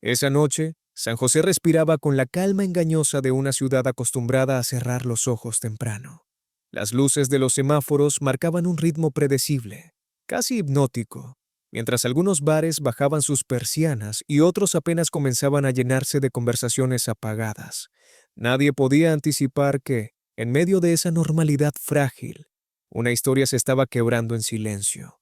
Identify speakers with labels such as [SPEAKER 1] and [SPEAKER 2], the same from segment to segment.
[SPEAKER 1] Esa noche, San José respiraba con la calma engañosa de una ciudad acostumbrada a cerrar los ojos temprano. Las luces de los semáforos marcaban un ritmo predecible, casi hipnótico, mientras algunos bares bajaban sus persianas y otros apenas comenzaban a llenarse de conversaciones apagadas. Nadie podía anticipar que, en medio de esa normalidad frágil, una historia se estaba quebrando en silencio.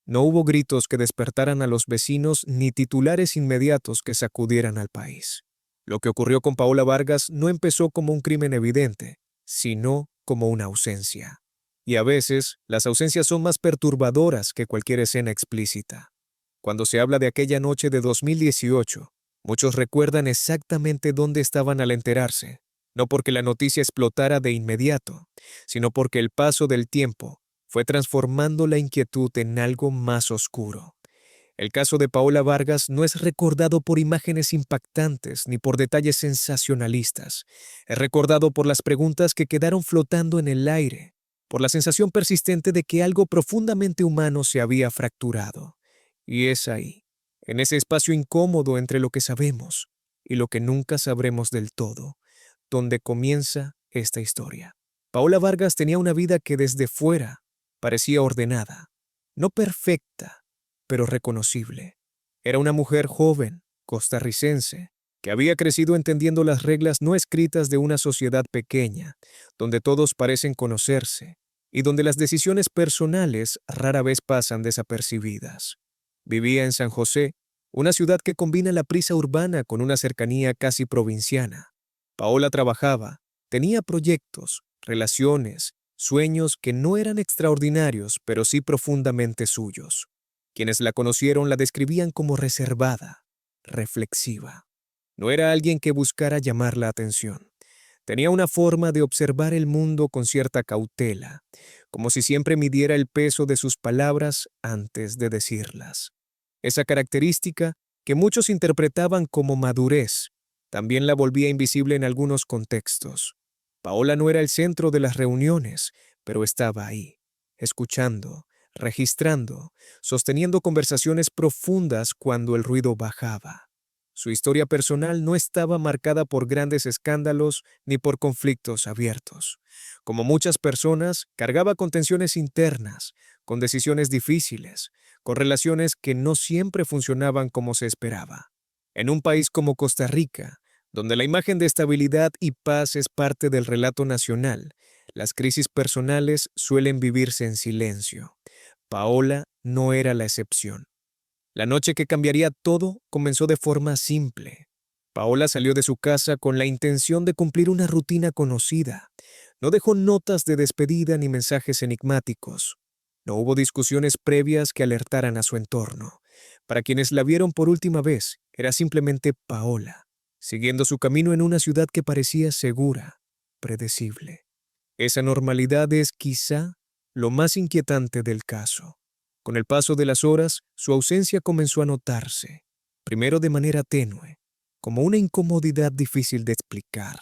[SPEAKER 1] No hubo gritos que despertaran a los vecinos ni titulares inmediatos que sacudieran al país. Lo que ocurrió con Paola Vargas no empezó como un crimen evidente, sino como una ausencia. Y a veces, las ausencias son más perturbadoras que cualquier escena explícita. Cuando se habla de aquella noche de 2018, muchos recuerdan exactamente dónde estaban al enterarse, no porque la noticia explotara de inmediato, sino porque el paso del tiempo fue transformando la inquietud en algo más oscuro. El caso de Paola Vargas no es recordado por imágenes impactantes ni por detalles sensacionalistas. Es recordado por las preguntas que quedaron flotando en el aire, por la sensación persistente de que algo profundamente humano se había fracturado. Y es ahí, en ese espacio incómodo entre lo que sabemos y lo que nunca sabremos del todo, donde comienza esta historia. Paola Vargas tenía una vida que desde fuera parecía ordenada, no perfecta, pero reconocible. Era una mujer joven, costarricense, que había crecido entendiendo las reglas no escritas de una sociedad pequeña, donde todos parecen conocerse y donde las decisiones personales rara vez pasan desapercibidas. Vivía en San José, una ciudad que combina la prisa urbana con una cercanía casi provinciana. Paola trabajaba, tenía proyectos, relaciones, sueños que no eran extraordinarios, pero sí profundamente suyos. Quienes la conocieron la describían como reservada, reflexiva. No era alguien que buscara llamar la atención. Tenía una forma de observar el mundo con cierta cautela, como si siempre midiera el peso de sus palabras antes de decirlas. Esa característica, que muchos interpretaban como madurez, también la volvía invisible en algunos contextos. Paola no era el centro de las reuniones, pero estaba ahí, escuchando, registrando, sosteniendo conversaciones profundas cuando el ruido bajaba. Su historia personal no estaba marcada por grandes escándalos ni por conflictos abiertos. Como muchas personas, cargaba con tensiones internas, con decisiones difíciles, con relaciones que no siempre funcionaban como se esperaba. En un país como Costa Rica, donde la imagen de estabilidad y paz es parte del relato nacional, las crisis personales suelen vivirse en silencio. Paola no era la excepción. La noche que cambiaría todo comenzó de forma simple. Paola salió de su casa con la intención de cumplir una rutina conocida. No dejó notas de despedida ni mensajes enigmáticos. No hubo discusiones previas que alertaran a su entorno. Para quienes la vieron por última vez, era simplemente Paola, siguiendo su camino en una ciudad que parecía segura, predecible. Esa normalidad es quizá lo más inquietante del caso. Con el paso de las horas, su ausencia comenzó a notarse, primero de manera tenue, como una incomodidad difícil de explicar.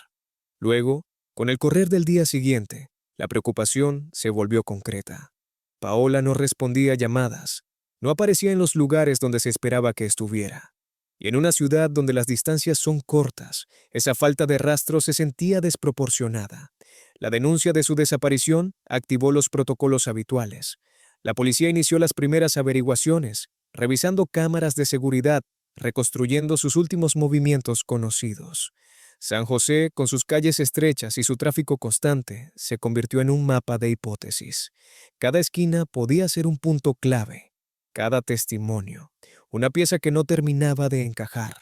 [SPEAKER 1] Luego, con el correr del día siguiente, la preocupación se volvió concreta. Paola no respondía a llamadas, no aparecía en los lugares donde se esperaba que estuviera. Y en una ciudad donde las distancias son cortas, esa falta de rastro se sentía desproporcionada. La denuncia de su desaparición activó los protocolos habituales. La policía inició las primeras averiguaciones, revisando cámaras de seguridad, reconstruyendo sus últimos movimientos conocidos. San José, con sus calles estrechas y su tráfico constante, se convirtió en un mapa de hipótesis. Cada esquina podía ser un punto clave, cada testimonio, una pieza que no terminaba de encajar.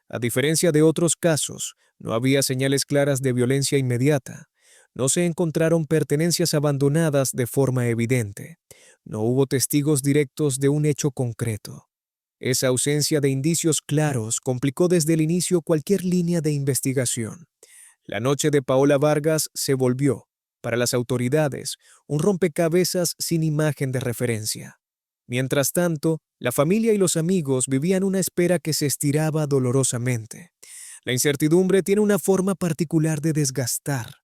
[SPEAKER 1] A diferencia de otros casos, no había señales claras de violencia inmediata. No se encontraron pertenencias abandonadas de forma evidente. No hubo testigos directos de un hecho concreto. Esa ausencia de indicios claros complicó desde el inicio cualquier línea de investigación. La noche de Paola Vargas se volvió, para las autoridades, un rompecabezas sin imagen de referencia. Mientras tanto, la familia y los amigos vivían una espera que se estiraba dolorosamente. La incertidumbre tiene una forma particular de desgastar.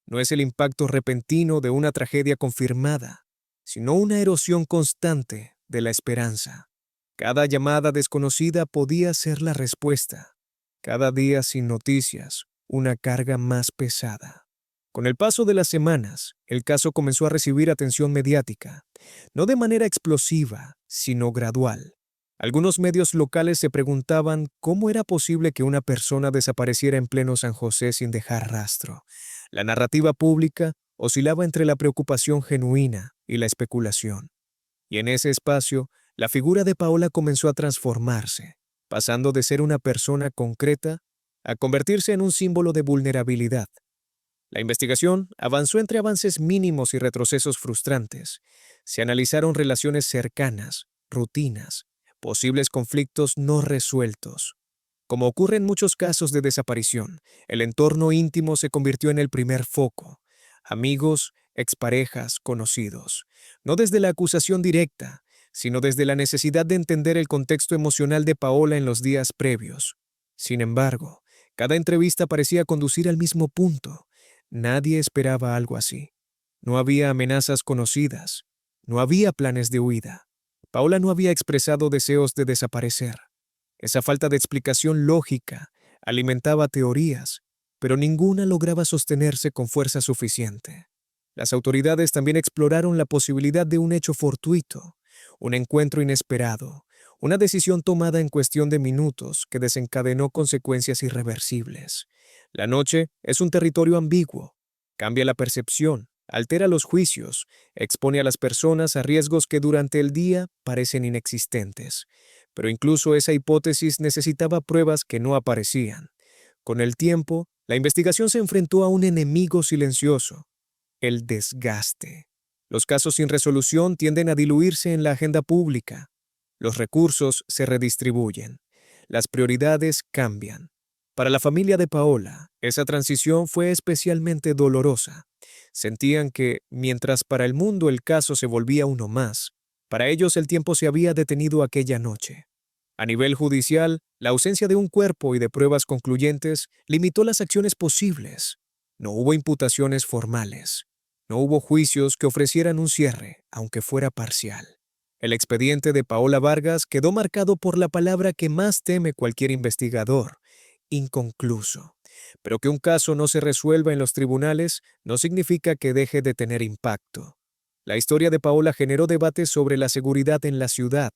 [SPEAKER 1] No es el impacto repentino de una tragedia confirmada, sino una erosión constante de la esperanza. Cada llamada desconocida podía ser la respuesta, Cada día sin noticias, una carga más pesada. Con el paso de las semanas, el caso comenzó a recibir atención mediática, no de manera explosiva, sino gradual. Algunos medios locales se preguntaban cómo era posible que una persona desapareciera en pleno San José sin dejar rastro. La narrativa pública oscilaba entre la preocupación genuina y la especulación. Y en ese espacio, la figura de Paola comenzó a transformarse, pasando de ser una persona concreta a convertirse en un símbolo de vulnerabilidad. La investigación avanzó entre avances mínimos y retrocesos frustrantes. Se analizaron relaciones cercanas, rutinas, posibles conflictos no resueltos. Como ocurre en muchos casos de desaparición, el entorno íntimo se convirtió en el primer foco. Amigos, exparejas, conocidos. No desde la acusación directa, sino desde la necesidad de entender el contexto emocional de Paola en los días previos. Sin embargo, cada entrevista parecía conducir al mismo punto. Nadie esperaba algo así. No había amenazas conocidas. No había planes de huida. Paola no había expresado deseos de desaparecer. Esa falta de explicación lógica alimentaba teorías, pero ninguna lograba sostenerse con fuerza suficiente. Las autoridades también exploraron la posibilidad de un hecho fortuito, un encuentro inesperado, una decisión tomada en cuestión de minutos que desencadenó consecuencias irreversibles. La noche es un territorio ambiguo, cambia la percepción, altera los juicios, expone a las personas a riesgos que durante el día parecen inexistentes. Pero incluso esa hipótesis necesitaba pruebas que no aparecían. Con el tiempo, la investigación se enfrentó a un enemigo silencioso: el desgaste. Los casos sin resolución tienden a diluirse en la agenda pública. Los recursos se redistribuyen. Las prioridades cambian. Para la familia de Paola, esa transición fue especialmente dolorosa. Sentían que, mientras para el mundo el caso se volvía uno más, para ellos el tiempo se había detenido aquella noche. A nivel judicial, la ausencia de un cuerpo y de pruebas concluyentes limitó las acciones posibles. No hubo imputaciones formales. No hubo juicios que ofrecieran un cierre, aunque fuera parcial. El expediente de Paola Vargas quedó marcado por la palabra que más teme cualquier investigador: inconcluso. Pero que un caso no se resuelva en los tribunales no significa que deje de tener impacto. La historia de Paola generó debates sobre la seguridad en la ciudad,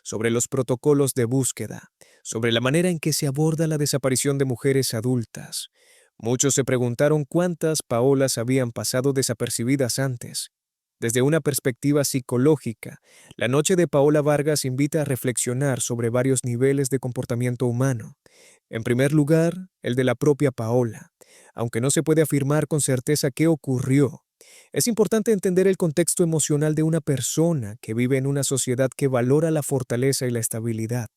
[SPEAKER 1] sobre los protocolos de búsqueda, sobre la manera en que se aborda la desaparición de mujeres adultas. Muchos se preguntaron cuántas Paolas habían pasado desapercibidas antes. Desde una perspectiva psicológica, la noche de Paola Vargas invita a reflexionar sobre varios niveles de comportamiento humano. En primer lugar, el de la propia Paola. Aunque no se puede afirmar con certeza qué ocurrió, es importante entender el contexto emocional de una persona que vive en una sociedad que valora la fortaleza y la estabilidad.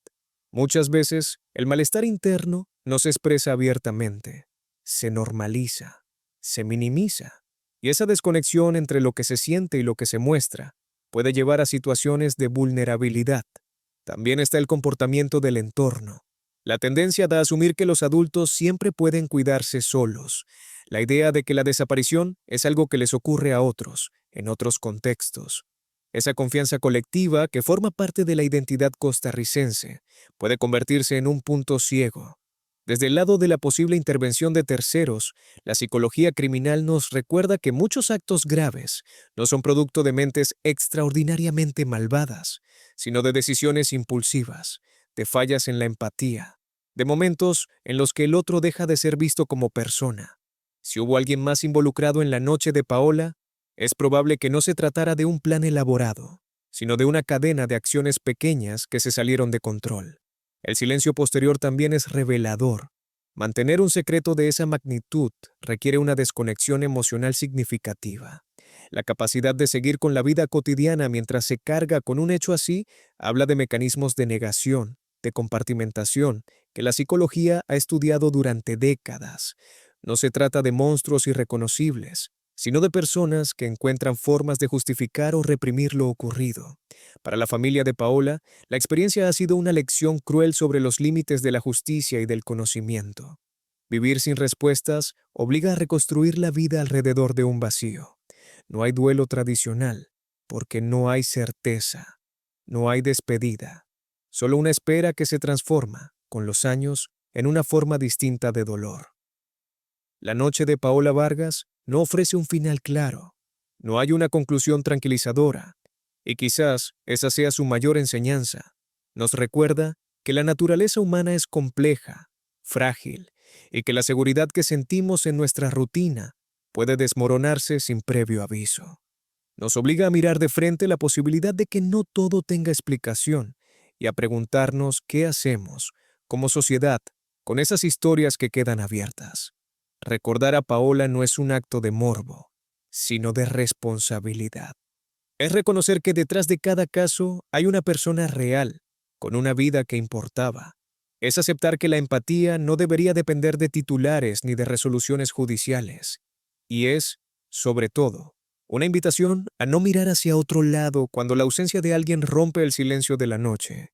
[SPEAKER 1] Muchas veces, el malestar interno no se expresa abiertamente, se normaliza, se minimiza, y esa desconexión entre lo que se siente y lo que se muestra puede llevar a situaciones de vulnerabilidad. También está el comportamiento del entorno. La tendencia da a asumir que los adultos siempre pueden cuidarse solos. La idea de que la desaparición es algo que les ocurre a otros, en otros contextos. Esa confianza colectiva, que forma parte de la identidad costarricense, puede convertirse en un punto ciego. Desde el lado de la posible intervención de terceros, la psicología criminal nos recuerda que muchos actos graves no son producto de mentes extraordinariamente malvadas, sino de decisiones impulsivas, de fallas en la empatía, de momentos en los que el otro deja de ser visto como persona. Si hubo alguien más involucrado en la noche de Paola, es probable que no se tratara de un plan elaborado, sino de una cadena de acciones pequeñas que se salieron de control. El silencio posterior también es revelador. Mantener un secreto de esa magnitud requiere una desconexión emocional significativa. La capacidad de seguir con la vida cotidiana mientras se carga con un hecho así habla de mecanismos de negación, de compartimentación, que la psicología ha estudiado durante décadas. No se trata de monstruos irreconocibles, sino de personas que encuentran formas de justificar o reprimir lo ocurrido. Para la familia de Paola, la experiencia ha sido una lección cruel sobre los límites de la justicia y del conocimiento. Vivir sin respuestas obliga a reconstruir la vida alrededor de un vacío. No hay duelo tradicional, porque no hay certeza, no hay despedida, solo una espera que se transforma, con los años, en una forma distinta de dolor. La noche de Paola Vargas no ofrece un final claro. No hay una conclusión tranquilizadora, y quizás esa sea su mayor enseñanza. Nos recuerda que la naturaleza humana es compleja, frágil, y que la seguridad que sentimos en nuestra rutina puede desmoronarse sin previo aviso. Nos obliga a mirar de frente la posibilidad de que no todo tenga explicación y a preguntarnos qué hacemos como sociedad con esas historias que quedan abiertas. Recordar a Paola no es un acto de morbo, sino de responsabilidad. Es reconocer que detrás de cada caso hay una persona real, con una vida que importaba. Es aceptar que la empatía no debería depender de titulares ni de resoluciones judiciales. Y es, sobre todo, una invitación a no mirar hacia otro lado cuando la ausencia de alguien rompe el silencio de la noche.